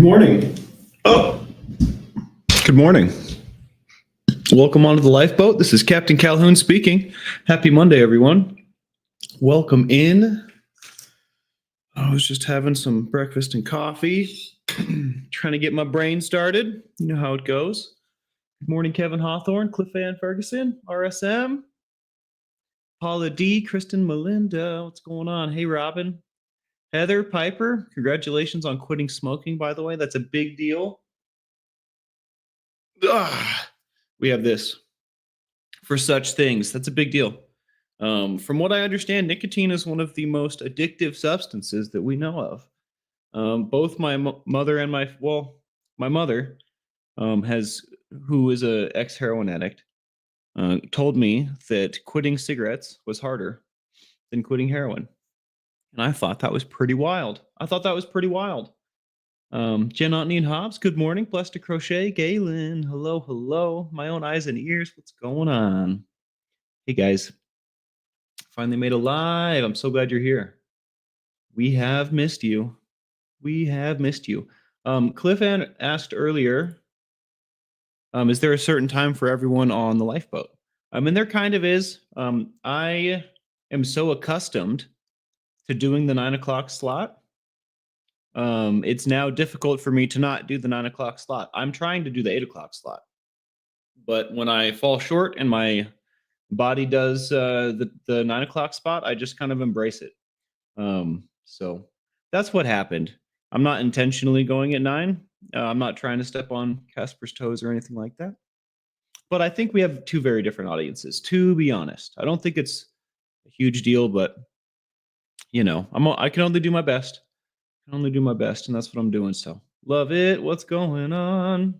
Morning. Oh, good morning. Welcome onto the lifeboat. This is Captain Calhoun speaking. Happy Monday, everyone. Welcome in. I was just having some breakfast and coffee, trying to get my brain started. You know how it goes. Good morning, Kevin Hawthorne, Cliff Ann Ferguson, RSM, Paula D, Kristen Melinda. What's going on? Hey, Robin. Heather Piper, congratulations on quitting smoking, by the way. That's a big deal. We have this for such things. That's a big deal. From what I understand, nicotine is one of the most addictive substances that we know of. Both my mother and my mother who is a ex-heroin addict, told me that quitting cigarettes was harder than quitting heroin. And I thought that was pretty wild. Jen Otney and Hobbs, good morning. Blessed to Crochet, Galen, hello. My own eyes and ears, what's going on? Hey guys, finally made a live. I'm so glad you're here. We have missed you. Cliff Ann asked earlier, is there a certain time for everyone on the lifeboat? And there kind of is. I am so accustomed to doing the 9 o'clock slot. It's now difficult for me to not do the 9 o'clock slot. I'm trying to do the 8 o'clock slot. But when I fall short and my body does the 9 o'clock spot, I just kind of embrace it. So that's what happened. I'm not intentionally going at 9. I'm not trying to step on Casper's toes or anything like that. But I think we have two very different audiences, to be honest. I don't think it's a huge deal, but I can only do my best. And that's what I'm doing. So love it. What's going on?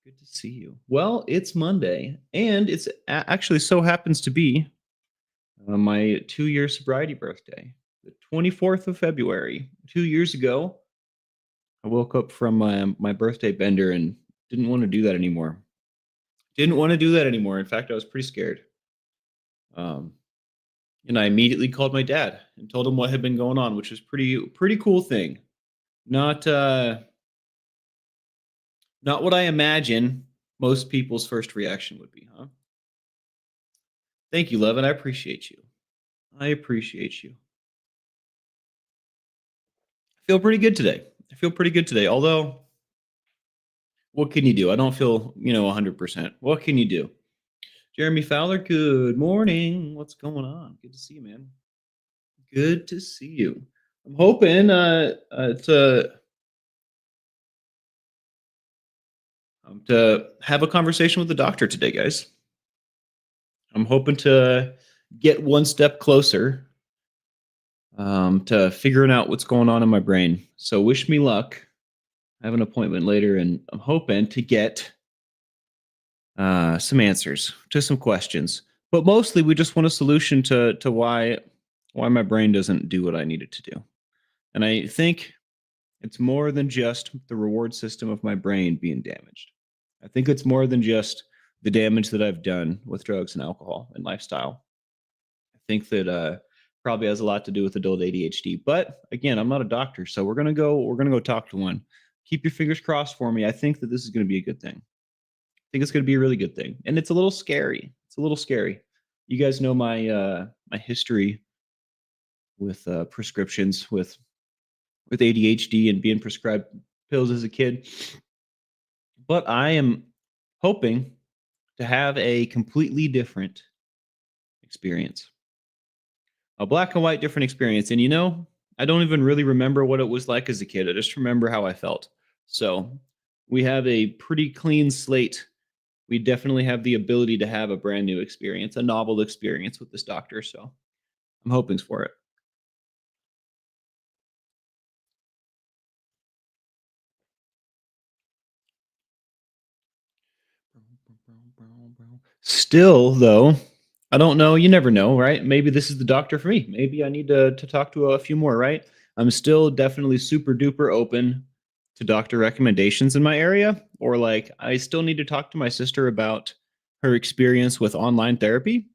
Good to see you. Well, it's Monday, and it's actually so happens to be my 2-year sobriety birthday, the 24th of February. 2 years ago, I woke up from my birthday bender and didn't want to do that anymore. In fact, I was pretty scared. And I immediately called my dad and told him what had been going on, which was pretty cool thing. Not what I imagine most people's first reaction would be, huh? Thank you, Levin. I appreciate you. I feel pretty good today. Although, what can you do? I don't feel, 100%. What can you do? Jeremy Fowler, good morning. What's going on? Good to see you, man. Good to see you. I'm hoping to have a conversation with the doctor today, guys. I'm hoping to get one step closer to figuring out what's going on in my brain. So wish me luck. I have an appointment later, and I'm hoping to get some answers to some questions. But mostly, we just want a solution to why my brain doesn't do what I need it to do. And I think it's more than just the reward system of my brain being damaged. I think it's more than just the damage that I've done with drugs and alcohol and lifestyle. I think that probably has a lot to do with adult ADHD. But again, I'm not a doctor, so we're gonna go talk to one. Keep your fingers crossed for me. I think that this is gonna be a good thing. I think it's gonna be a really good thing, and it's a little scary. You guys know my my history with prescriptions with ADHD and being prescribed pills as a kid. But I am hoping to have a completely different experience. A black and white different experience. And I don't even really remember what it was like as a kid. I just remember how I felt. So we have a pretty clean slate. We definitely have the ability to have a brand new experience, a novel experience with this doctor. So I'm hoping for it. Still, though, I don't know. You never know, right? Maybe this is the doctor for me. Maybe I need to talk to a few more, right? I'm still definitely super duper open to doctor recommendations in my area, or I still need to talk to my sister about her experience with online therapy.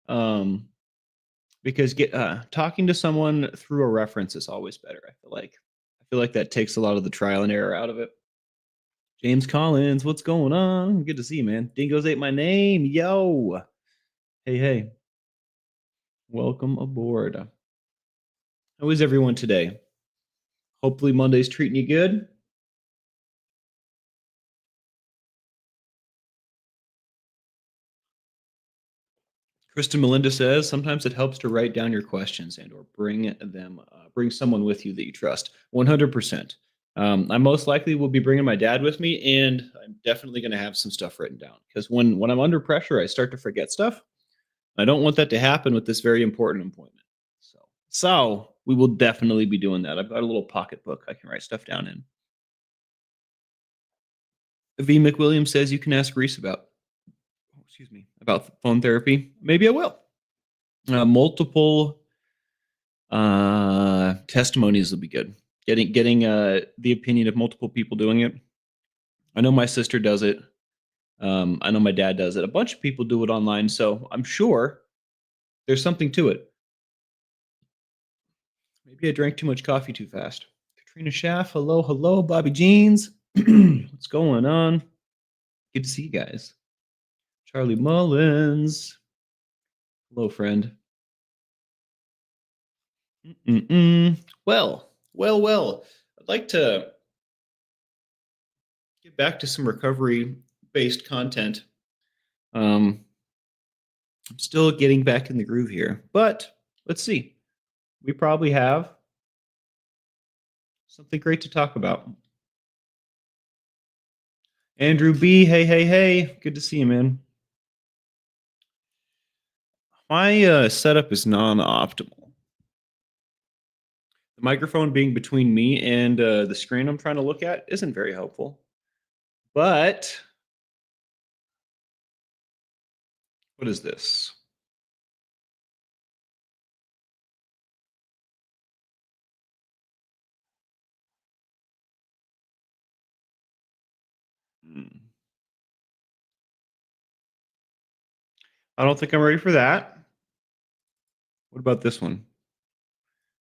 Because talking to someone through a reference is always better. I feel feel like that takes a lot of the trial and error out of it. James Collins, what's going on? Good to see you, man. Dingoes ate my name. Yo. Hey, hey. Welcome aboard. How is everyone today? Hopefully Monday's treating you good. Kristen Melinda says sometimes it helps to write down your questions and or bring someone with you that you trust. 100%. I most likely will be bringing my dad with me, and I'm definitely going to have some stuff written down because when I'm under pressure, I start to forget stuff. I don't want that to happen with this very important appointment. So we will definitely be doing that. I've got a little pocketbook I can write stuff down in. V. McWilliams says you can ask Reese about phone therapy. Maybe I will. Multiple testimonies will be good. Getting the opinion of multiple people doing it. I know my sister does it. I know my dad does it. A bunch of people do it online, so I'm sure there's something to it. Maybe I drank too much coffee too fast. Katrina Schaff, hello, hello. Bobby Jeans, what's going on? Good to see you guys. Charlie Mullins, hello, friend. Well. I'd like to get back to some recovery-based content. I'm still getting back in the groove here, but let's see. We probably have something great to talk about. Andrew B, hey. Good to see you, man. My setup is non-optimal. The microphone being between me and the screen I'm trying to look at isn't very helpful. But what is this? I don't think I'm ready for that. What about this one?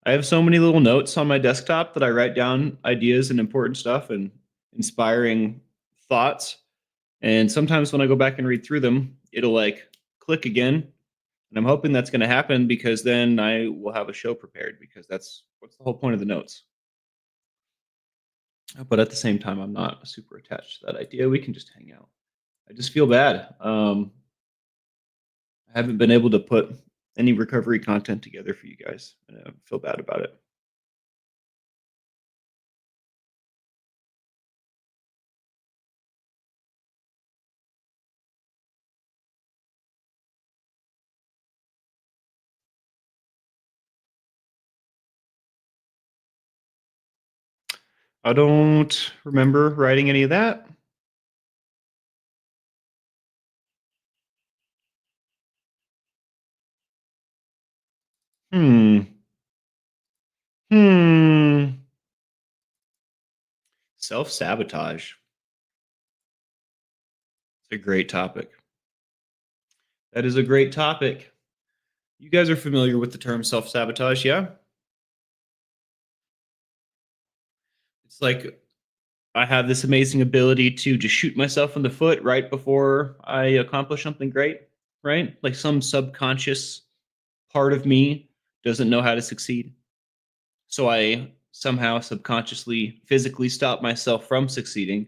I have so many little notes on my desktop that I write down ideas and important stuff and inspiring thoughts. And sometimes when I go back and read through them, it'll like click again. And I'm hoping that's going to happen because then I will have a show prepared because that's what's the whole point of the notes. But at the same time, I'm not super attached to that idea. We can just hang out. I just feel bad. I haven't been able to put any recovery content together for you guys. And I feel bad about it. I don't remember writing any of that. Hmm. Self-sabotage. It's a great topic. That is a great topic. You guys are familiar with the term self-sabotage, yeah? It's like I have this amazing ability to just shoot myself in the foot right before I accomplish something great, right? Like some subconscious part of me doesn't know how to succeed. So I somehow subconsciously, physically stop myself from succeeding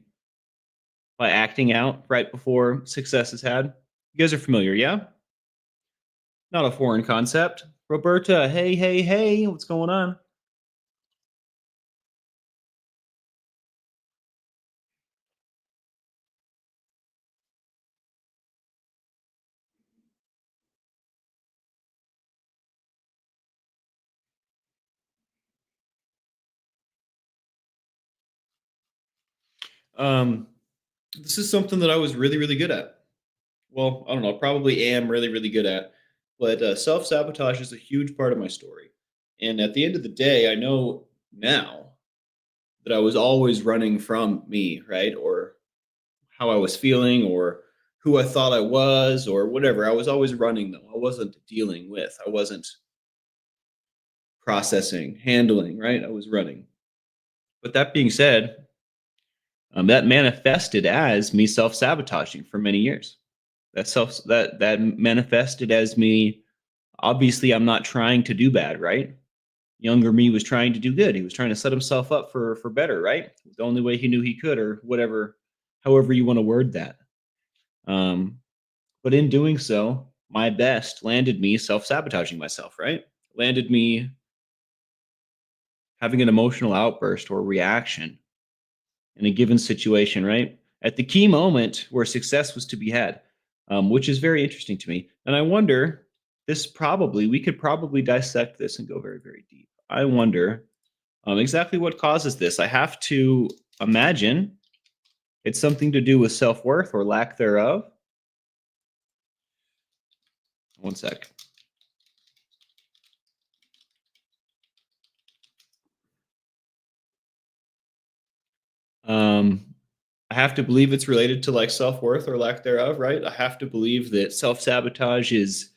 by acting out right before success is had. You guys are familiar, yeah? Not a foreign concept. Roberta, hey, what's going on? Um, this is something that I was really, really good at. Well, I don't know, probably am really, really good at. But self sabotage is a huge part of my story. And at the end of the day, I know now that I was always running from me, right? Or how I was feeling, or who I thought I was, or whatever. I was always running, though. I wasn't dealing with, I wasn't processing, handling, right? I was running. But that being said, that manifested as me self-sabotaging for many years. That manifested as me. Obviously, I'm not trying to do bad, right? Younger me was trying to do good. He was trying to set himself up for better, right? The only way he knew he could, or whatever, however you want to word that. Um, but in doing so, my best landed me self-sabotaging myself, right? Landed me having an emotional outburst or reaction in a given situation, right? At the key moment where success was to be had, which is very interesting to me. And I wonder, we could probably dissect this and go very, very deep. I wonder exactly what causes this. I have to imagine it's something to do with self worth or lack thereof. One sec. Um, I have to believe it's related to like self worth or lack thereof, right? I have to believe that self sabotage is,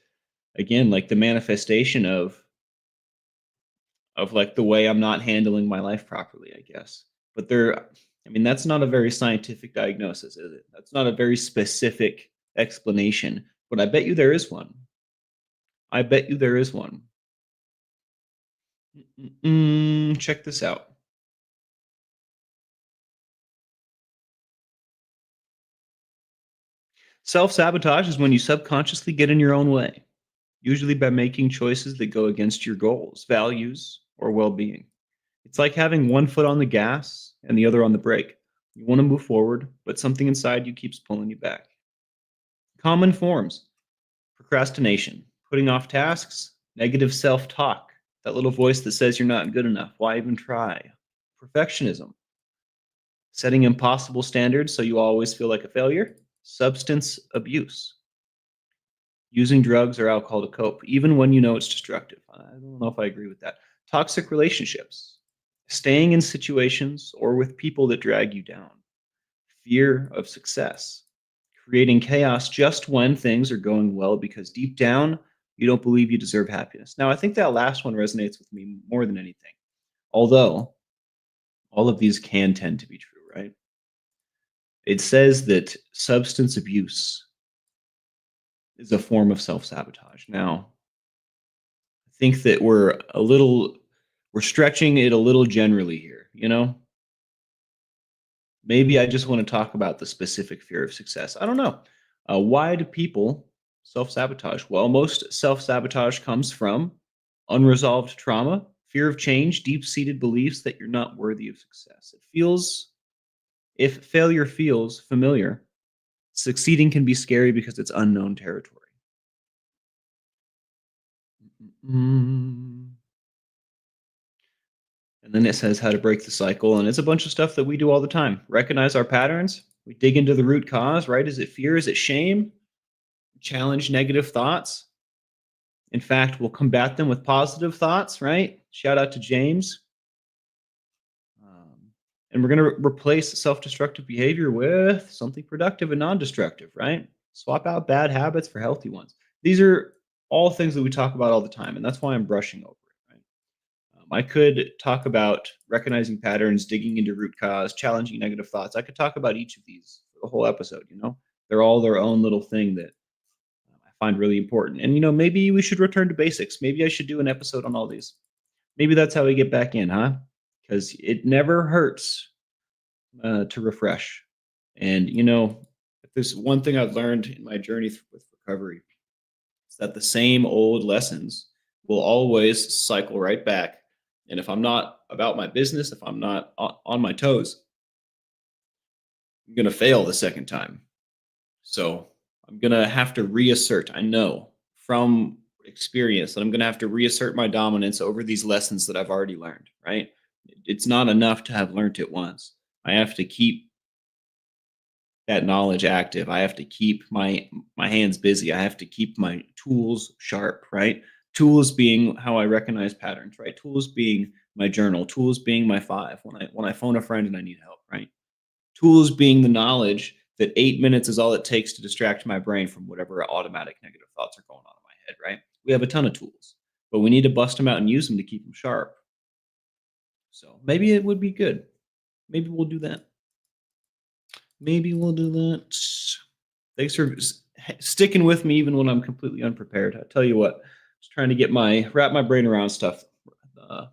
again, like the manifestation of like the way I'm not handling my life properly, I guess. But I mean, that's not a very scientific diagnosis, is it? That's not a very specific explanation, but I bet you there is one. I bet you there is one. Check this out. Self sabotage is when you subconsciously get in your own way, usually by making choices that go against your goals, values, or well being. It's like having one foot on the gas and the other on the brake. You want to move forward, but something inside you keeps pulling you back. Common forms: procrastination, putting off tasks; negative self talk, that little voice that says you're not good enough. Why even try? Perfectionism, setting impossible standards so you always feel like a failure; substance abuse, using drugs or alcohol to cope, even when you know it's destructive. I don't know if I agree with that. Toxic relationships, staying in situations or with people that drag you down. Fear of success, creating chaos just when things are going well because deep down, you don't believe you deserve happiness. Now, I think that last one resonates with me more than anything, although all of these can tend to be true, right? It says that substance abuse is a form of self sabotage. Now, I think that we're stretching it a little generally here, you know? Maybe I just want to talk about the specific fear of success. I don't know. Why do people self sabotage? Well, most self sabotage comes from unresolved trauma, fear of change, deep seated beliefs that you're not worthy of success. If failure feels familiar, succeeding can be scary because it's unknown territory. Mm. And then it says how to break the cycle. And it's a bunch of stuff that we do all the time. Recognize our patterns. We dig into the root cause, right? Is it fear? Is it shame? Challenge negative thoughts. In fact, we'll combat them with positive thoughts, right? Shout out to James. Um, and we're going to replace self destructive behavior with something productive and non destructive, right? Swap out bad habits for healthy ones. These are all things that we talk about all the time. And that's why I'm brushing over it, right? I could talk about recognizing patterns, digging into root cause, challenging negative thoughts. I could talk about each of these for the whole episode, you know? They're all their own little thing that I find really important. And, you know, maybe we should return to basics. Maybe I should do an episode on all these. Maybe that's how we get back in, huh? Because it never hurts to refresh. And, you know, if there's one thing I've learned in my journey with recovery, it's that the same old lessons will always cycle right back. And if I'm not about my business, if I'm not on my toes, I'm going to fail the second time. So I'm going to have to reassert. I know from experience that I'm going to have to reassert my dominance over these lessons that I've already learned, right? It's not enough to have learned it once. I have to keep that knowledge active. I have to keep my hands busy. I have to keep my tools sharp, right? Tools being how I recognize patterns, right? Tools being my journal, tools being my five when I phone a friend and I need help, right? Tools being the knowledge that 8 minutes is all it takes to distract my brain from whatever automatic negative thoughts are going on in my head, right? We have a ton of tools, but we need to bust them out and use them to keep them sharp. So maybe it would be good Maybe we'll do that. Maybe we'll do that. Thanks for sticking with me even when I'm completely unprepared. I tell you what, just trying to wrap my brain around stuff uh,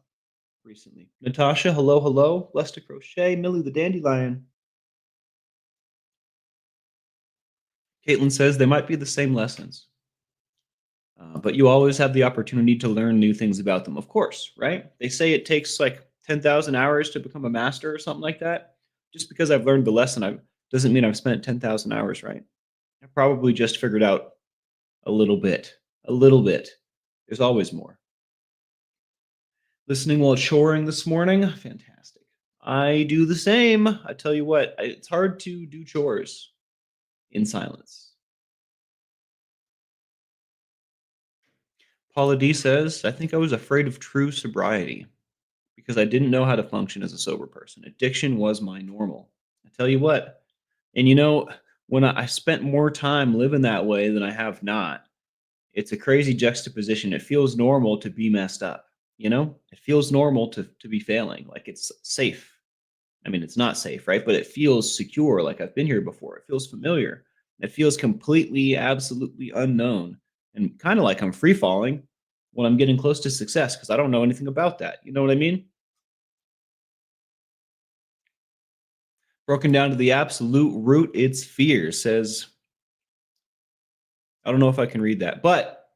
recently. Natasha, hello, hello. Lesta Crochet, Millie the Dandelion. Caitlin says they might be the same lessons, but you always have the opportunity to learn new things about them. Of course, right? They say it takes like 10,000 hours to become a master or something like that. Just because I've learned the lesson, I doesn't mean I've spent 10,000 hours, right? I probably just figured out a little bit. A little bit. There's always more. Listening while choring this morning, fantastic. I do the same. I tell you what, it's hard to do chores in silence. Paula D says, I think I was afraid of true sobriety because I didn't know how to function as a sober person. Addiction was my normal. I tell you what, and when I spent more time living that way than I have not, it's a crazy juxtaposition. It feels normal to be messed up, It feels normal to be failing, like it's safe. I mean, it's not safe, right? But it feels secure, like I've been here before. It feels familiar. It feels completely, absolutely unknown, and kind of like I'm free falling when I'm getting close to success because I don't know anything about that. You know what I mean? Broken down to the absolute root, it's fear, says, I don't know if I can read that, but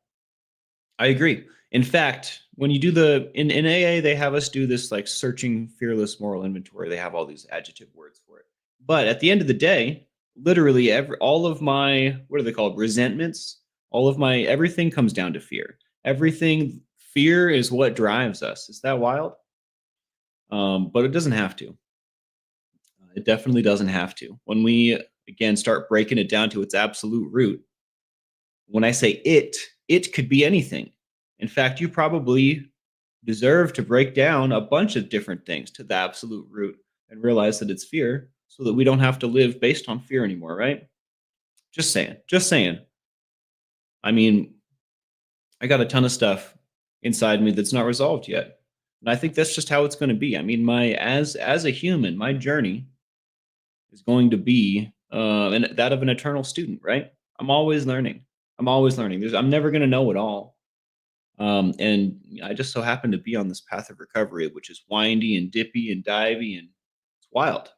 I agree. In fact, when you do in AA, they have us do this like searching fearless moral inventory. They have all these adjective words for it. But at the end of the day, literally all of my, what are they called? Resentments, all of my everything comes down to fear. Fear is what drives us. Is that wild? But it doesn't have to. It definitely doesn't have to. When we again start breaking it down to its absolute root, when I say it could be anything. In fact, you probably deserve to break down a bunch of different things to the absolute root and realize that it's fear so that we don't have to live based on fear anymore, right? Just saying. Just saying. I mean, I got a ton of stuff inside me that's not resolved yet. And I think that's just how it's going to be. I mean, my as a human, my journey is going to be that of an eternal student, right? I'm always learning. I'm always learning. I'm never going to know it all. And I just so happen to be on this path of recovery, which is windy and dippy and divey, and it's wild.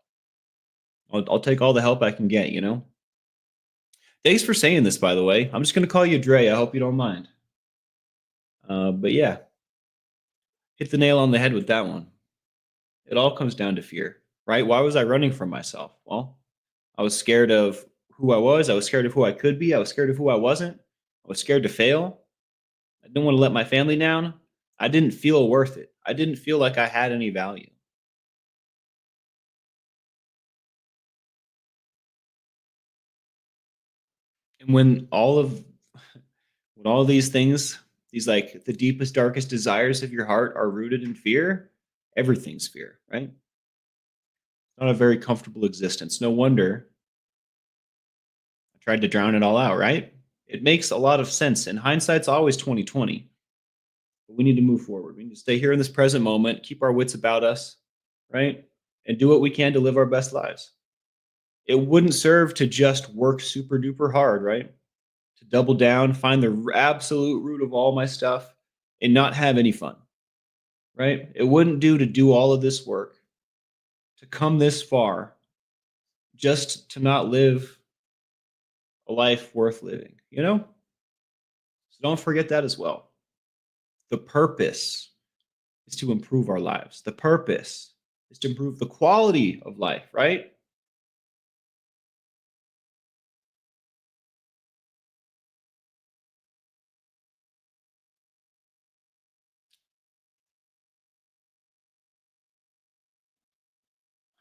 I'll take all the help I can get. Thanks for saying this, by the way. I'm just going to call you Dre. I hope you don't mind. But yeah, hit the nail on the head with that one. It all comes down to fear, right? Why was I running from myself? Well, I was scared of who I was. I was scared of who I could be. I was scared of who I wasn't. I was scared to fail. I didn't want to let my family down. I didn't feel worth it. I didn't feel like I had any value. And when all these things, these like the deepest, darkest desires of your heart are rooted in fear, everything's fear, right? Not a very comfortable existence. No wonder I tried to drown it all out, right? It makes a lot of sense. And hindsight's always 2020. But we need to move forward. We need to stay here in this present moment, keep our wits about us, right? And do what we can to live our best lives. It wouldn't serve to just work super duper hard, right? To double down, find the absolute root of all my stuff and not have any fun, right? It wouldn't do to do all of this work, to come this far, just to not live a life worth living? So don't forget that as well. The purpose is to improve our lives. The purpose is to improve the quality of life, right?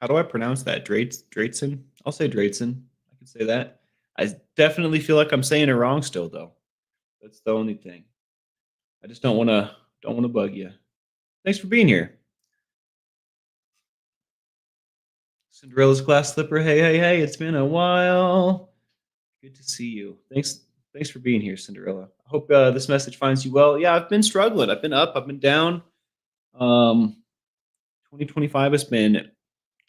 How do I pronounce that? Dreidson? I'll say Dreidson. I can say that. I definitely feel like I'm saying it wrong still, though. That's the only thing. I just don't want to bug you. Thanks for being here. Cinderella's glass slipper. Hey, hey, hey, it's been a while. Good to see you. Thanks for being here, Cinderella. I hope this message finds you well. Yeah, I've been struggling. I've been up, I've been down. 2025 has been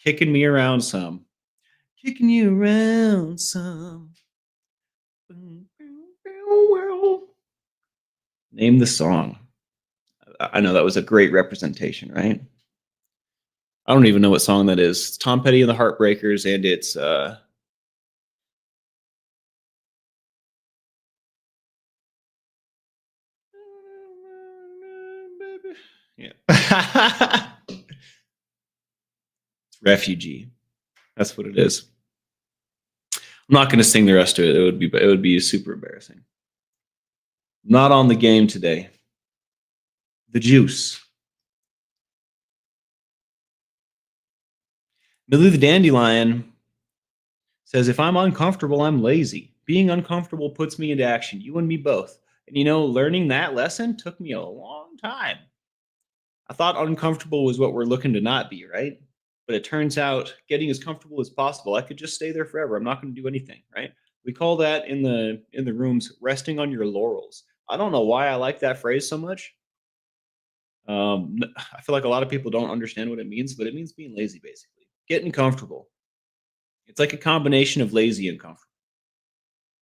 Kicking me around some. Kicking you around some. Name the song. I know that was a great representation, right? I don't even know what song that is. It's Tom Petty and the Heartbreakers, and it's yeah. It's Refugee. That's what it is. I'm not going to sing the rest of it. It would be super embarrassing. Not on the game today. The Juice. Millie the Dandelion says, if I'm uncomfortable, I'm lazy. Being uncomfortable puts me into action. You and me both. And learning that lesson took me a long time. I thought uncomfortable was what we're looking to not be, right? But it turns out getting as comfortable as possible. I could just stay there forever. I'm not going to do anything, right? We call that in the rooms resting on your laurels. I don't know why I like that phrase so much. I feel like a lot of people don't understand what it means, but it means being lazy, basically. Getting comfortable. It's like a combination of lazy and comfortable.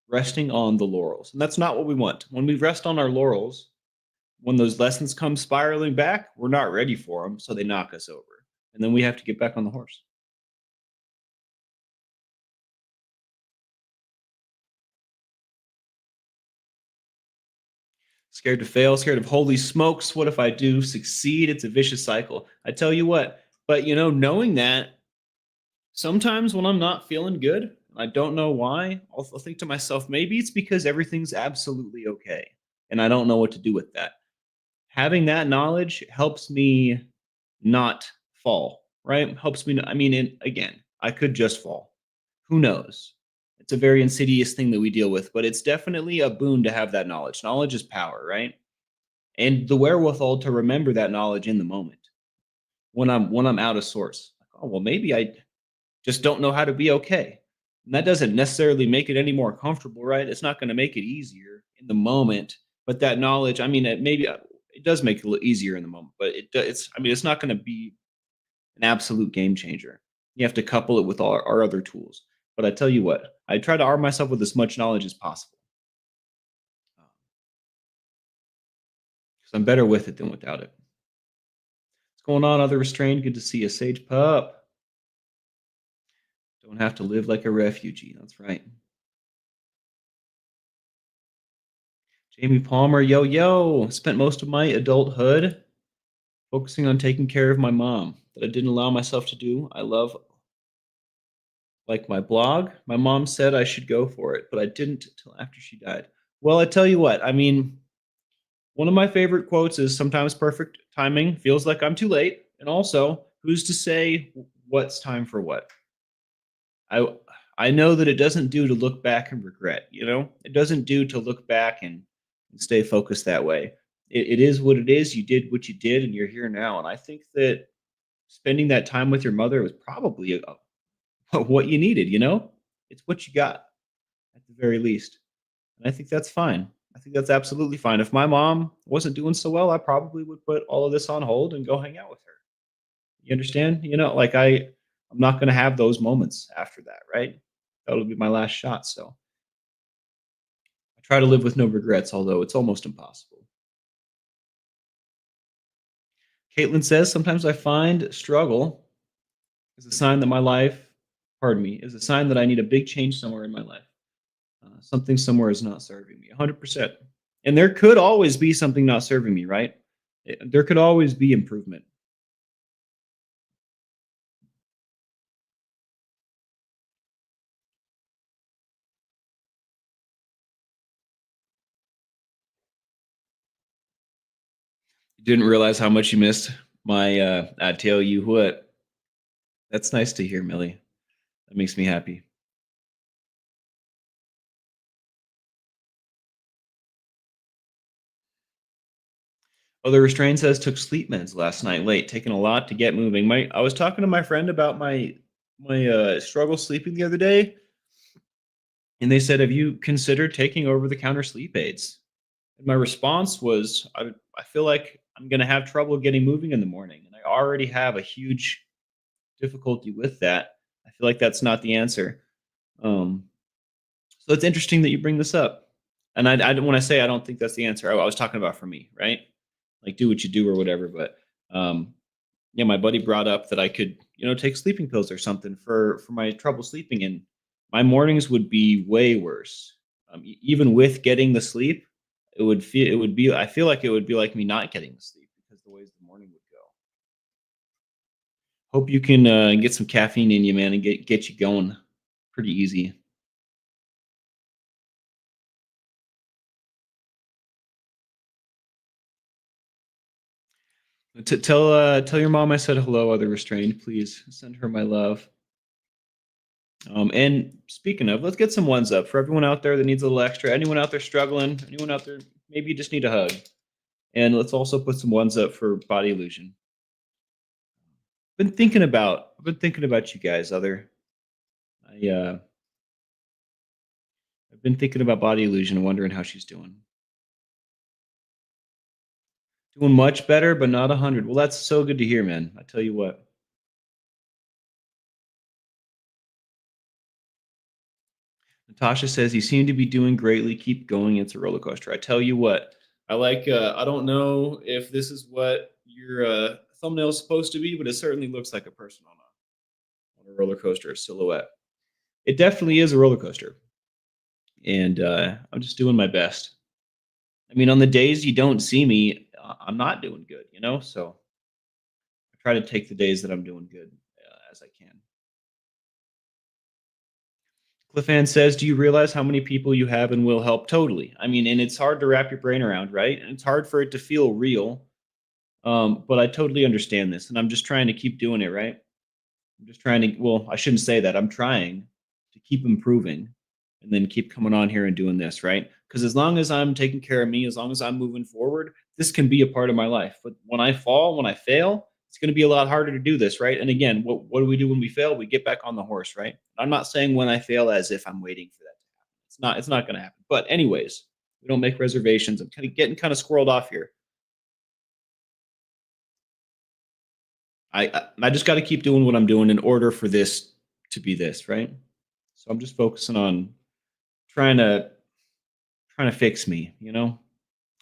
Resting on the laurels. And that's not what we want. When we rest on our laurels, when those lessons come spiraling back, we're not ready for them, so they knock us over. And then we have to get back on the horse. Scared to fail, scared of holy smokes. What if I do succeed? It's a vicious cycle. I tell you what, but knowing that sometimes when I'm not feeling good, I don't know why, I'll think to myself, maybe it's because everything's absolutely okay. And I don't know what to do with that. Having that knowledge helps me not fall, right? Helps me. I mean, again, I could just fall. Who knows? It's a very insidious thing that we deal with, but it's definitely a boon to have that knowledge. Knowledge is power, right? And the wherewithal to remember that knowledge in the moment when I'm out of sorts. Like, oh well, maybe I just don't know how to be okay. And that doesn't necessarily make it any more comfortable, right? It's not going to make it easier in the moment, but that knowledge, I mean, it does make it a little easier in the moment, but it's I mean, it's not going to be an absolute game changer. You have to couple it with all our other tools. But I tell you what, I try to arm myself with as much knowledge as possible because I'm better with it than without it. What's going on, other restrained? Good to see you, Sage Pup. Don't have to live like a refugee. That's right. Jamie Palmer, yo, yo. Spent most of my adulthood focusing on taking care of my mom that I didn't allow myself to do. I love, like my blog. My mom said I should go for it, but I didn't until after she died. Well, I tell you what, I mean, one of my favorite quotes is sometimes perfect timing feels like I'm too late. And also, who's to say what's time for what? I I know that it doesn't do to look back and regret, It doesn't do to look back and stay focused that way. It is what it is. You did what you did and you're here now. And I think that spending that time with your mother was probably what you needed. It's what you got at the very least. And I think that's fine. I think that's absolutely fine. If my mom wasn't doing so well, I probably would put all of this on hold and go hang out with her. You understand? Like I'm not going to have those moments after that, right? That'll be my last shot. So I try to live with no regrets, although it's almost impossible. Caitlin says, sometimes I find struggle is a sign that my life, pardon me, is a sign that I need a big change somewhere in my life. Something somewhere is not serving me 100%. And there could always be something not serving me, right? There could always be improvement. You didn't realize how much you missed my I tell you what. That's nice to hear, Millie. That makes me happy. Other restraint says took sleep meds last night late, taking a lot to get moving. I was talking to my friend about my struggle sleeping the other day, and they said, "Have you considered taking over the counter sleep aids?" And my response was, I feel like I'm going to have trouble getting moving in the morning, and I already have a huge difficulty with that. I feel like that's not the answer. Um, so it's interesting that you bring this up. And when I say I don't think that's the answer, I was talking about for me, right? Like do what you do or whatever. But um, yeah, my buddy brought up that I could, take sleeping pills or something for my trouble sleeping, and my mornings would be way worse. Even with getting the sleep, I feel like it would be like me not getting the sleep because the ways the morning would go. Hope you can get some caffeine in you, man, and get you going pretty easy. Tell your mom I said hello. Other restrained, please send her my love. And speaking of, let's get some ones up for everyone out there that needs a little extra. Anyone out there struggling? Anyone out there maybe you just need a hug? And let's also put some ones up for body illusion. I've been thinking about you guys. I've been thinking about body illusion and wondering how she's doing. Doing much better, but not 100. Well, that's so good to hear, man. I tell you what. Natasha says you seem to be doing greatly. Keep going. It's a roller coaster. I tell you what. I like. I don't know if this is what your thumbnail is supposed to be, but it certainly looks like a person on a roller coaster silhouette. It definitely is a roller coaster, and I'm just doing my best. I mean, on the days you don't see me, I'm not doing good. So I try to take the days that I'm doing good as I can. Cliffan says, "Do you realize how many people you have and will help?" Totally. I mean, and it's hard to wrap your brain around, right? And it's hard for it to feel real. But I totally understand this, and I'm just trying to keep doing it, right? I'm just trying to. Well, I shouldn't say that. I'm trying to keep improving, and then keep coming on here and doing this, right? Because as long as I'm taking care of me, as long as I'm moving forward, this can be a part of my life. But when I fall, when I fail, it's going to be a lot harder to do this, right? And again, what do we do when we fail? We get back on the horse, right? I'm not saying when I fail as if I'm waiting for that to happen. It's not going to happen. But anyways, we don't make reservations. I'm kind of getting kind of squirreled off here. I just got to keep doing what I'm doing in order for this to be this, right? So I'm just focusing on trying to trying to fix me.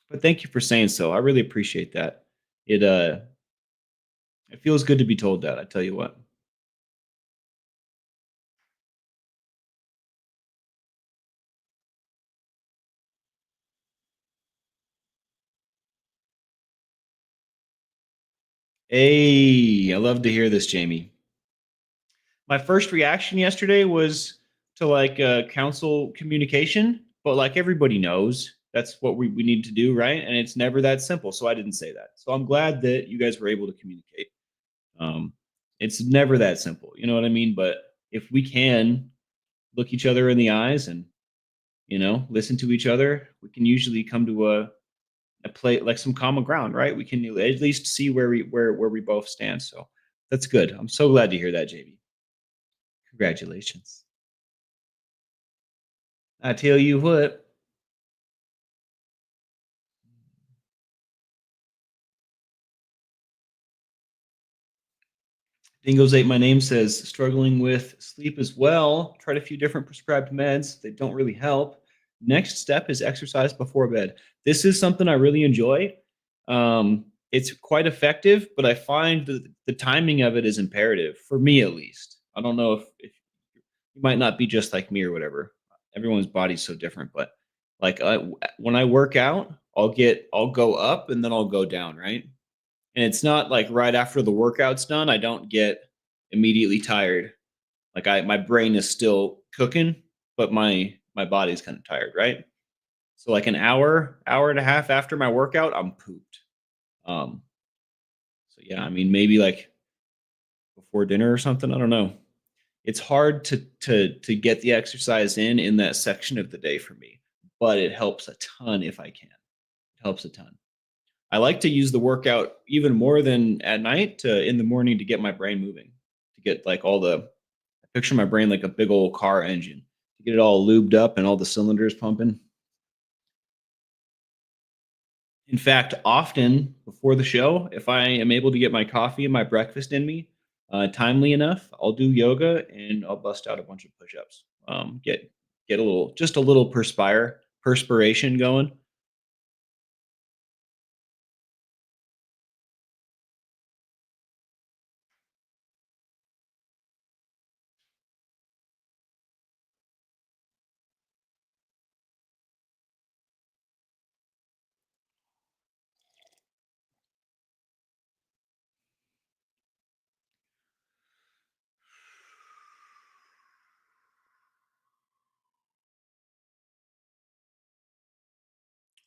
But thank you for saying so. I really appreciate that. It feels good to be told that. I tell you what. Hey, I love to hear this, Jamie. My first reaction yesterday was to like counsel communication, but like everybody knows that's what we need to do, right? And it's never that simple. So I didn't say that. So I'm glad that you guys were able to communicate. Um, it's never that simple, you know what I mean? But if we can look each other in the eyes and listen to each other, we can usually come to a play like some common ground, right? We can at least see where we both stand. So that's good. I'm so glad to hear that, JB. Congratulations. I tell you what, Dingo's ate my name says struggling with sleep as well. Tried a few different prescribed meds. They don't really help. Next step is exercise before bed. This is something I really enjoy. It's quite effective, but I find that the timing of it is imperative for me at least. I don't know if you might not be just like me or whatever. Everyone's body's so different, but like when I work out, I'll go up and then I'll go down, right? And it's not like right after the workout's done, I don't get immediately tired. Like my brain is still cooking, but my body's kind of tired, right? So like an hour and a half after my workout, I'm pooped. Um, so yeah, I mean maybe like before dinner or something. I don't know. It's hard to get the exercise in that section of the day for me, but it helps a ton if I can. It helps a ton. I like to use the workout even more than at night to in the morning to get my brain moving, to get like I picture my brain like a big old car engine, to get it all lubed up and all the cylinders pumping. In fact, often before the show, if I am able to get my coffee and my breakfast in me, timely enough, I'll do yoga and I'll bust out a bunch of push-ups. Get a little, just a little perspiration going.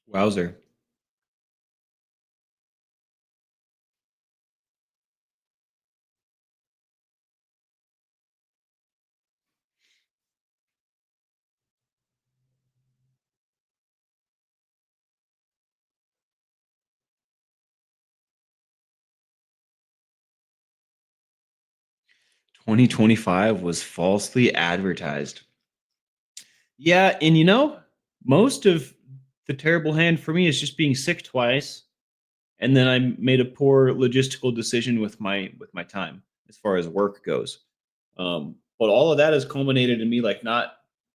Wowzer. 2025 was falsely advertised. Yeah, and most of the terrible hand for me is just being sick twice, and then I made a poor logistical decision with my time as far as work goes. But all of that has culminated in me like not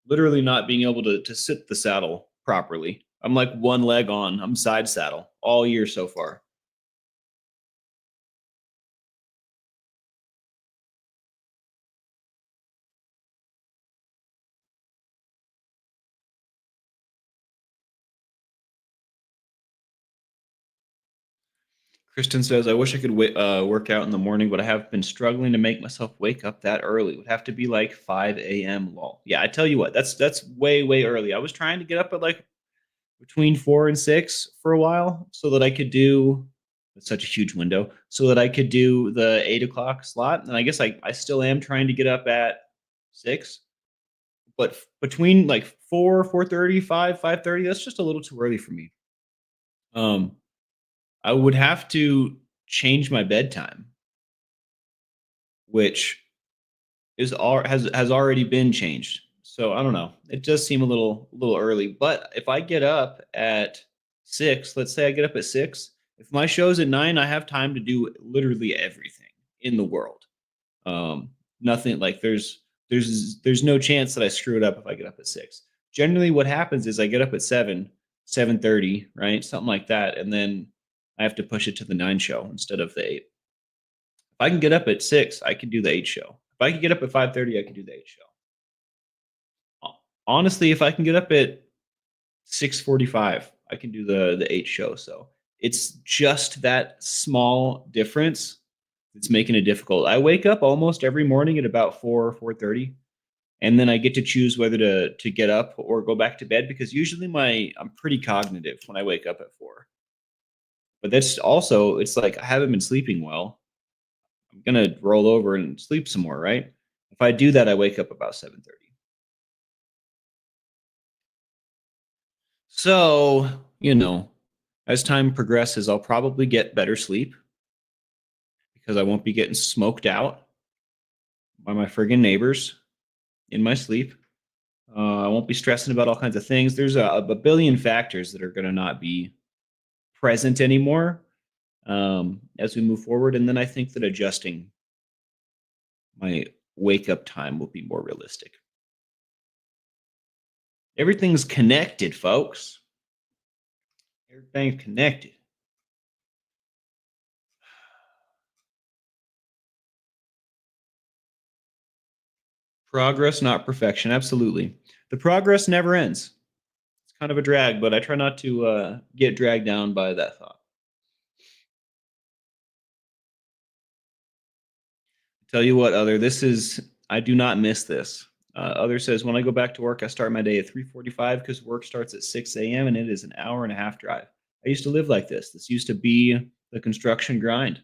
literally not being able to sit the saddle properly. I'm like one leg on. I'm side saddle all year so far. Kristen says, "I wish I could work out in the morning, but I have been struggling to make myself wake up that early. It would have to be like 5 a.m. Lol. Yeah, I tell you what, that's way early. I was trying to get up at like between 4 and 6 for a while, so that I could do. It's such a huge window, so that I could do the 8 o'clock slot. And I guess I still am trying to get up at 6, but between like 4:30, 5:30, that's just a little too early for me. Um, I would have to change my bedtime, which has already been changed. So I don't know. It does seem a little early. But if I get up at 6, let's say I get up at 6, if my show's at 9, I have time to do literally everything in the world. Nothing like there's no chance that I screw it up if I get up at 6. Generally what happens is I get up at 7, 7:30, right? Something like that, and then I have to push it to the 9 show instead of the 8. If I can get up at 6, I can do the 8 show. If I can get up at 5:30, I can do the 8 show. Honestly, if I can get up at 6:45, I can do the 8 show. So it's just that small difference that's making it difficult. I wake up almost every morning at about 4:30, and then I get to choose whether to get up or go back to bed because usually my I'm pretty cognitive when I wake up at 4. But that's also it's like I haven't been sleeping well. I'm gonna roll over and sleep some more, right? If I do that, I wake up about 7:30. So, as time progresses, I'll probably get better sleep because I won't be getting smoked out by my friggin' neighbors in my sleep. I won't be stressing about all kinds of things. There's a billion factors that are going to not be present anymore as we move forward. And then I think that adjusting my wake up time will be more realistic. Everything's connected, folks. Everything's connected. Progress, not perfection. Absolutely. The progress never ends. It's kind of a drag, but I try not to get dragged down by that thought. Tell you what, other this is I do not miss this. Other says when I go back to work, I start my day at 3:45 because work starts at 6 a.m. and it is an hour and a half drive. I used to live like this. This used to be the construction grind.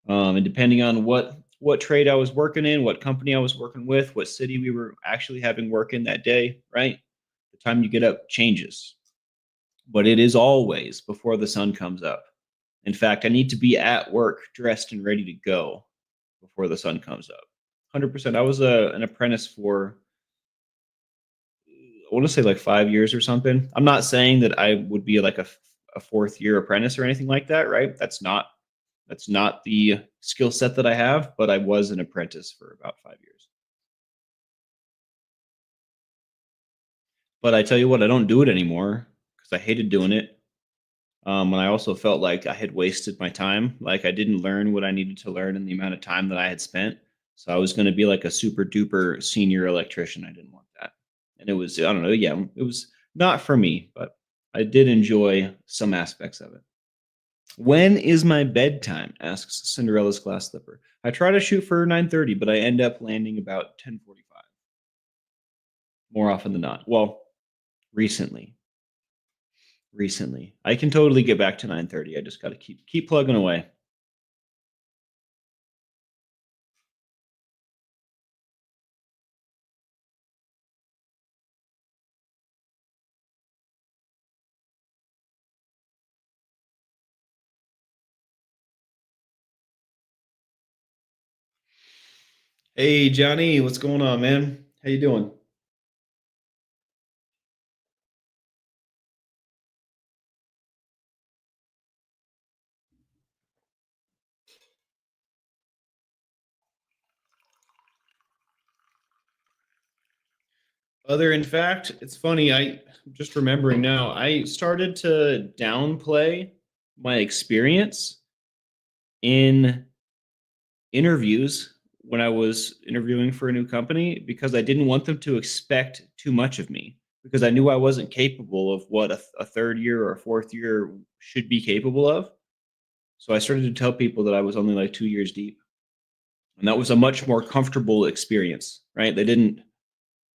And depending on what trade I was working in, what company I was working with, what city we were actually having work in that day, right? The time you get up changes, but it is always before the sun comes up. In fact, I need to be at work dressed and ready to go before the sun comes up. 100%. I was an apprentice for, I want to say like 5 years or something. I'm not saying that I would be like a fourth year apprentice or anything like that, right? That's not the skill set that I have, but I was an apprentice for about 5 years. But I tell you what, I don't do it anymore because I hated doing it. And I also felt like I had wasted my time. Like I didn't learn what I needed to learn in the amount of time that I had spent. So I was going to be like a super duper senior electrician. I didn't want that. And it was, I don't know. Yeah, it was not for me, but I did enjoy some aspects of it. When is my bedtime? Asks Cinderella's glass slipper. I try to shoot for 9:30, but I end up landing about 10:45 more often than not. Well, recently. Recently. I can totally get back to 9:30. I just got to keep plugging away. Hey Johnny, what's going on, man? How you doing? Other in fact, it's funny, I'm just remembering now, I started to downplay my experience in interviews when I was interviewing for a new company because I didn't want them to expect too much of me because I knew I wasn't capable of what a third year or a fourth year should be capable of. So I started to tell people that I was only like 2 years deep. And that was a much more comfortable experience, right? They didn't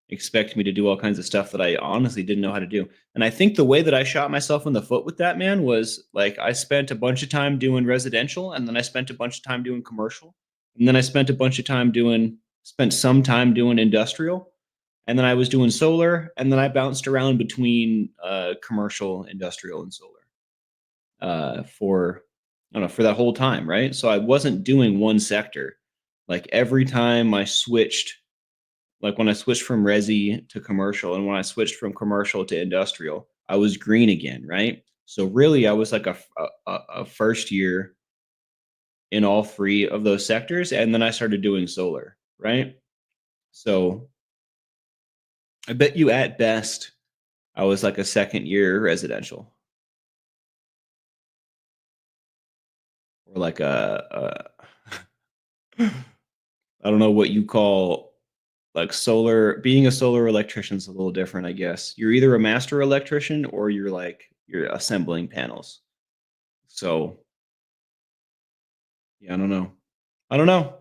expect me to do all kinds of stuff that I honestly didn't know how to do. And I think the way that I shot myself in the foot with that, man, was like I spent a bunch of time doing residential and then I spent a bunch of time doing commercial. And then I spent a bunch of time doing spent some time doing industrial. And then I was doing solar and then I bounced around between commercial, industrial and solar for I don't know for that whole time, right? So I wasn't doing one sector. Like every time I switched like when I switched from resi to commercial and when I switched from commercial to industrial, I was green again, right? So really, I was like a first year in all three of those sectors, and then I started doing solar, right? So I bet you at best I was like a second year residential, or like I don't know what you call like solar. Being a solar electrician is a little different, I guess. You're either a master electrician or you're assembling panels. So yeah, I don't know. I don't know.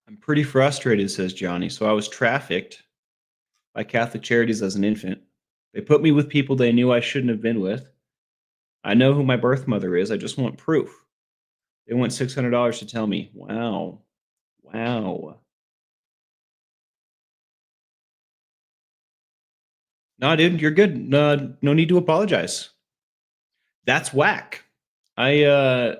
I'm pretty frustrated, says Johnny. So I was trafficked by Catholic Charities as an infant. They put me with people they knew I shouldn't have been with. I know who my birth mother is. I just want proof. They want $600 to tell me. Wow. Wow. No, dude, you're good. No need to apologize. That's whack. I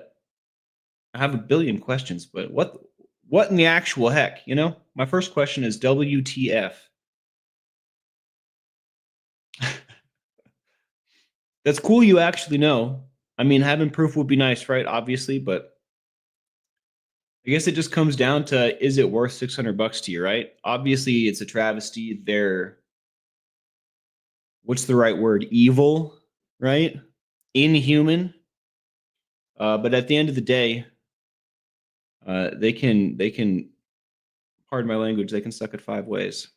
have a billion questions, but what in the actual heck? You know, my first question is WTF. That's cool you actually know. I mean, having proof would be nice, right? Obviously, but I guess it just comes down to is it worth $600 to you, right? Obviously, it's a travesty. They're what's the right word? Evil, right? Inhuman. But at the end of the day, they can pardon my language, they can suck it five ways.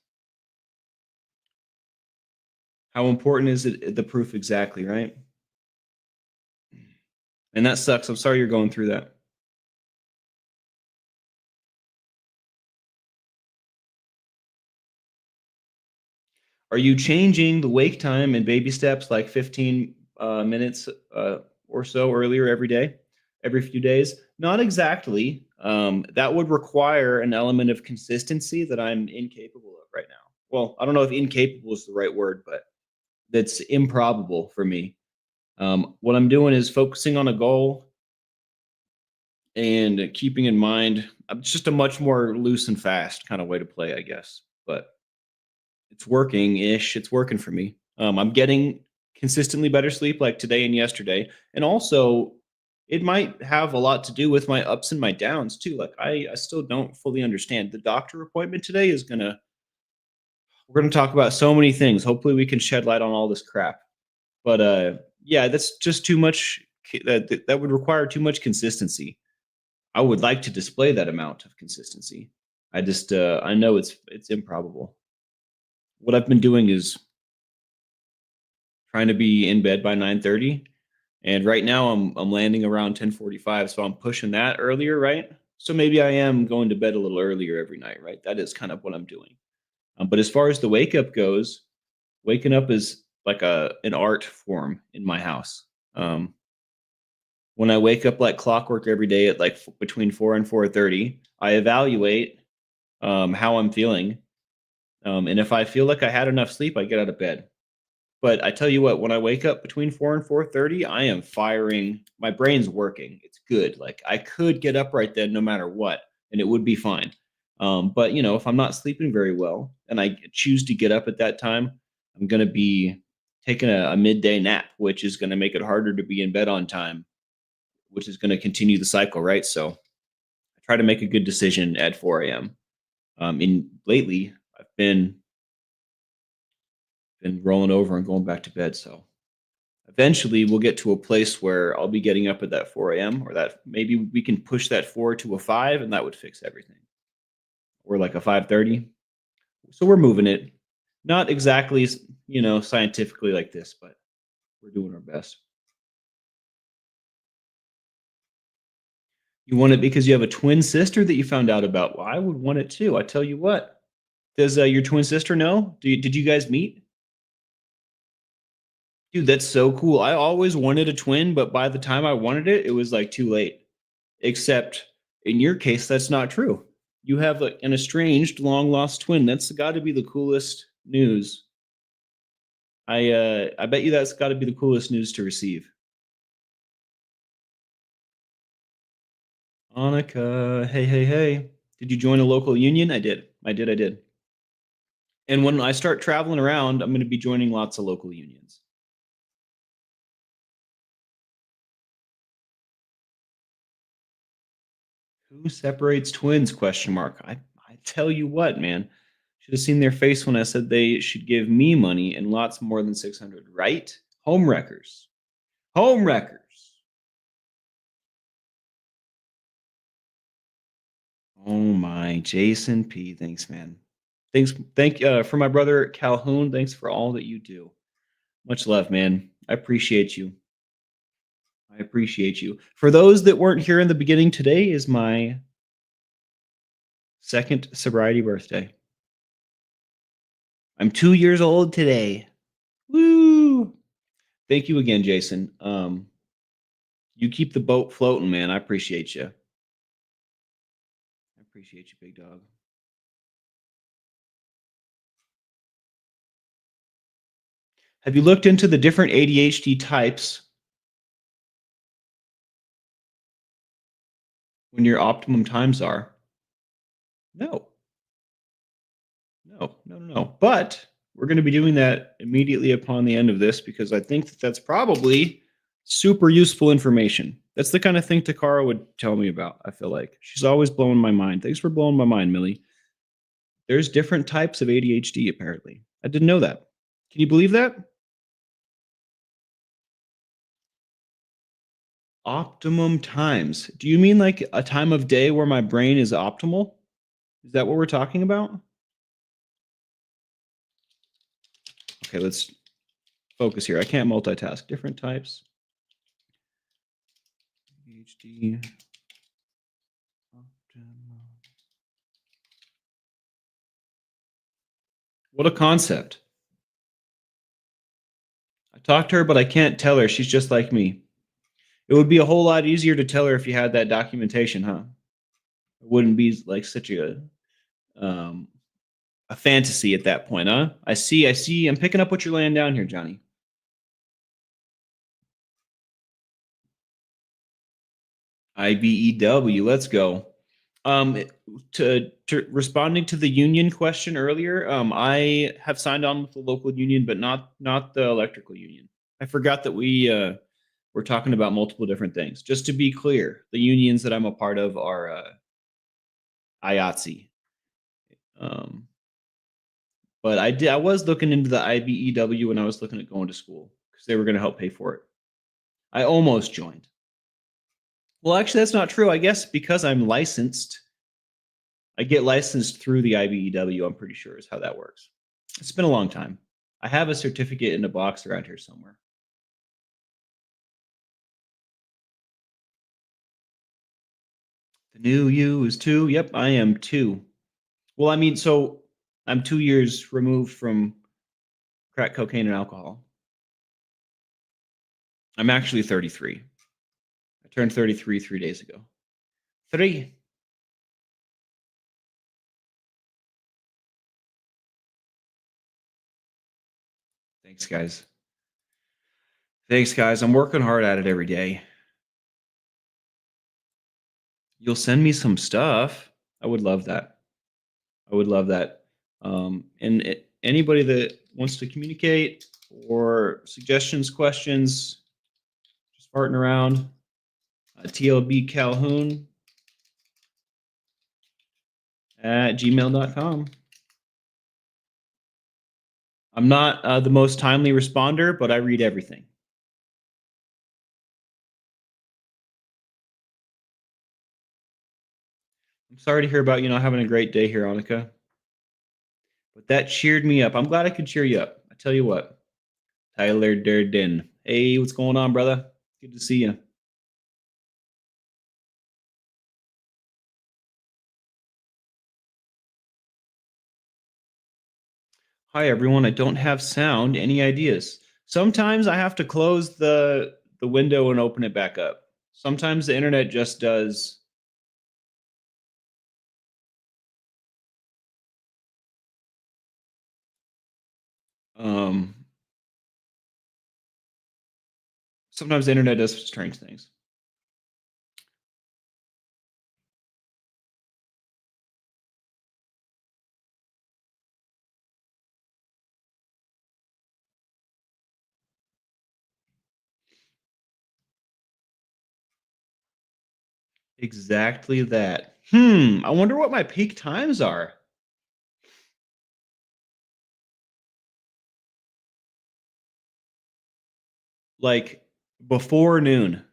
How important is it the proof exactly, right? And that sucks. I'm sorry you're going through that. Are you changing the wake time in baby steps like 15 minutes or so earlier every day, every few days? Not exactly. That would require an element of consistency that I'm incapable of right now. Well, I don't know if incapable is the right word, but that's improbable for me. What I'm doing is focusing on a goal and keeping in mind, it's just a much more loose and fast kind of way to play, I guess. But it's working ish. It's working for me. I'm getting consistently better sleep like today and yesterday. And also, it might have a lot to do with my ups and my downs too. Like, I still don't fully understand. The doctor appointment today is we're gonna talk about so many things. Hopefully we can shed light on all this crap. But yeah, that's just too much. That would require too much consistency. I would like to display that amount of consistency. I know it's improbable. What I've been doing is trying to be in bed by 9:30, and right now I'm landing around 10:45, so I'm pushing that earlier, right? So maybe I am going to bed a little earlier every night, right? That is kind of what I'm doing. But as far as the wake up goes, waking up is like a an art form in my house. Um, when I wake up like clockwork every day at like between 4 and 4:30, I evaluate how I'm feeling, and if I feel like I had enough sleep, I get out of bed. But I tell you what, when I wake up between 4 and 4:30, I am firing. My brain's working. It's good. Like I could get up right then no matter what, and it would be fine. But if I'm not sleeping very well and I choose to get up at that time, I'm going to be taking a midday nap, which is going to make it harder to be in bed on time, which is going to continue the cycle, right? So I try to make a good decision at 4 a.m. And lately, I've been rolling over and going back to bed. So eventually we'll get to a place where I'll be getting up at that 4 a.m. or that maybe we can push that 4 to a 5 and that would fix everything. Or like a 5:30. So we're moving it. Not exactly, scientifically like this, but we're doing our best. You want it because you have a twin sister that you found out about. Well, I would want it too. I tell you what. Does your twin sister know? Did you guys meet? Dude, that's so cool. I always wanted a twin, but by the time I wanted it, it was like too late. Except in your case, that's not true. You have an estranged, long lost twin. That's got to be the coolest news. I bet you that's got to be the coolest news to receive. Annika, hey, hey, hey. Did you join a local union? I did. I did. And when I start traveling around, I'm going to be joining lots of local unions. Who separates twins? Question mark. I tell you what, man. Should have seen their face when I said they should give me money and lots more than 600, right? Home wreckers. Home wreckers. Oh my, Jason P. Thanks, man. Thank for my brother Calhoun. Thanks for all that you do. Much love, man. I appreciate you. I appreciate you. For those that weren't here in the beginning, today is my second sobriety birthday. I'm 2 years old today. Woo! Thank you again, Jason. You keep the boat floating, man. I appreciate you. I appreciate you, big dog. Have you looked into the different ADHD types when your optimum times are? No, no. But we're going to be doing that immediately upon the end of this because I think that that's probably super useful information. That's the kind of thing Takara would tell me about. I feel like she's always blowing my mind. Thanks for blowing my mind, Millie. There's different types of ADHD, apparently. I didn't know that. Can you believe that? Optimum times. Do you mean like a time of day where my brain is optimal? Is that what we're talking about? Okay, let's focus here. I can't multitask. Different types. ADHD. What a concept. I talked to her, but I can't tell her. She's just like me. It would be a whole lot easier to tell her if you had that documentation, huh? It wouldn't be like such um, a fantasy at that point, huh? I see. I'm picking up what you're laying down here, Johnny. IBEW. Let's go. Um, to responding to the union question earlier, I have signed on with the local union, but not the electrical union. I forgot that we're talking about multiple different things. Just to be clear, the unions that I'm a part of are IATSE. Um, but I was looking into the IBEW when I was looking at going to school because they were going to help pay for it. I almost joined. Well, actually, that's not true. I guess because I'm licensed, I get licensed through the IBEW. I'm pretty sure is how that works. It's been a long time. I have a certificate in a box around here somewhere. The new you is two. Yep, I am two. Well, I mean, so I'm 2 years removed from crack cocaine and alcohol. I'm actually 33. I turned 33 3 days ago. Three. Thanks, guys. Thanks, guys. I'm working hard at it every day. You'll send me some stuff. I would love that. I would love that. Anybody that wants to communicate or suggestions, questions, just farting around, TLB Calhoun at gmail.com. I'm not the most timely responder, but I read everything. I'm sorry to hear about you not having a great day here, Annika. But that cheered me up. I'm glad I could cheer you up. I tell you what, Tyler Durden. Hey, what's going on, brother? Good to see you. Hi, everyone. I don't have sound. Any ideas? Sometimes I have to close the window and open it back up. Sometimes the internet just does. Um, sometimes the internet does strange things. Exactly that. I wonder what my peak times are. Like before noon,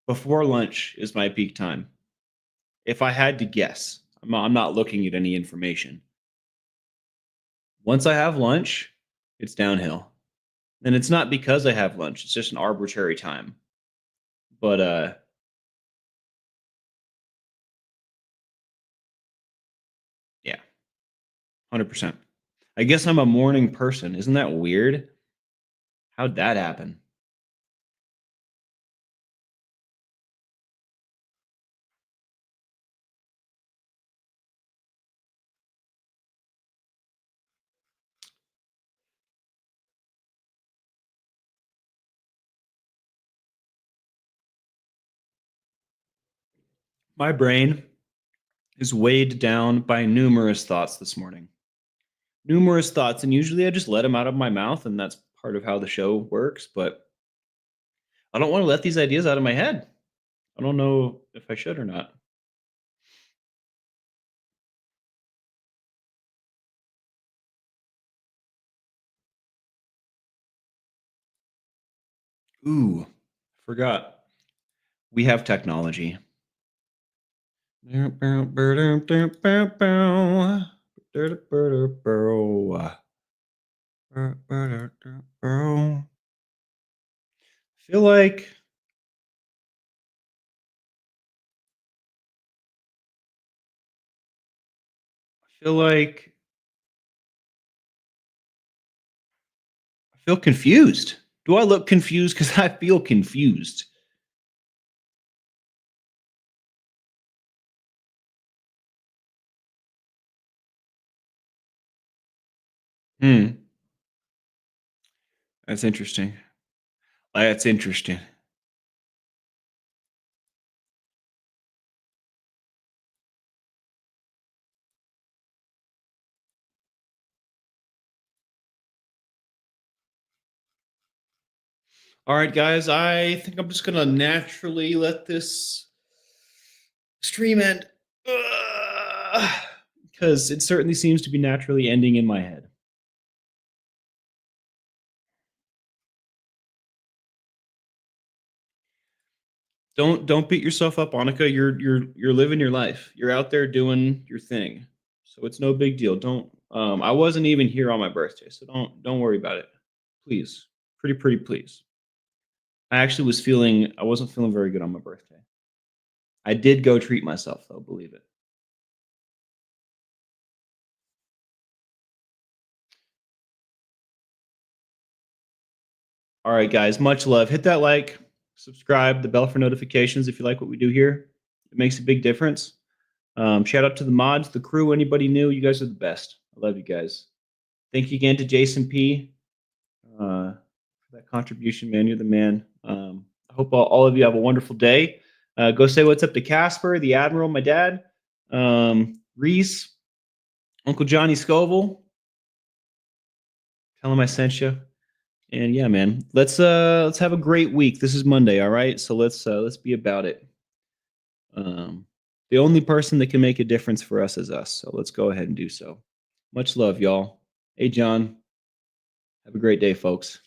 before lunch is my peak time. If I had to guess, I'm not looking at any information. Once I have lunch, it's downhill. And it's not because I have lunch, it's just an arbitrary time. But yeah, 100%. I guess I'm a morning person. Isn't that weird? How'd that happen? My brain is weighed down by numerous thoughts this morning. Numerous thoughts, and usually I just let them out of my mouth, and that's part of how the show works. But I don't want to let these ideas out of my head. I don't know if I should or not. Ooh, forgot. We have technology. Feel like feel like I feel confused. Do I look confused? Because I feel confused. Hmm. That's interesting. That's interesting. All right, guys. I think I'm just gonna naturally let this stream end because it certainly seems to be naturally ending in my head. Don't beat yourself up, Annika. You're living your life. You're out there doing your thing. So it's no big deal. Don't I wasn't even here on my birthday, so don't worry about it. Please. Pretty please. I wasn't feeling very good on my birthday. I did go treat myself though, believe it. All right, guys, much love. Hit that like, subscribe, the bell for notifications if you like what we do here. It makes a big difference. Shout out to the mods, the crew, anybody new. You guys are the best. I love you guys. Thank you again to Jason P. For that contribution, man. You're the man. I hope all of you have a wonderful day. Go say what's up to Casper, the Admiral, my dad, Reese, Uncle Johnny Scoville. Tell him I sent you. And yeah, man, let's have a great week. This is Monday, all right? So let's be about it. The only person that can make a difference for us is us. So let's go ahead and do so. Much love, y'all. Hey, John. Have a great day, folks.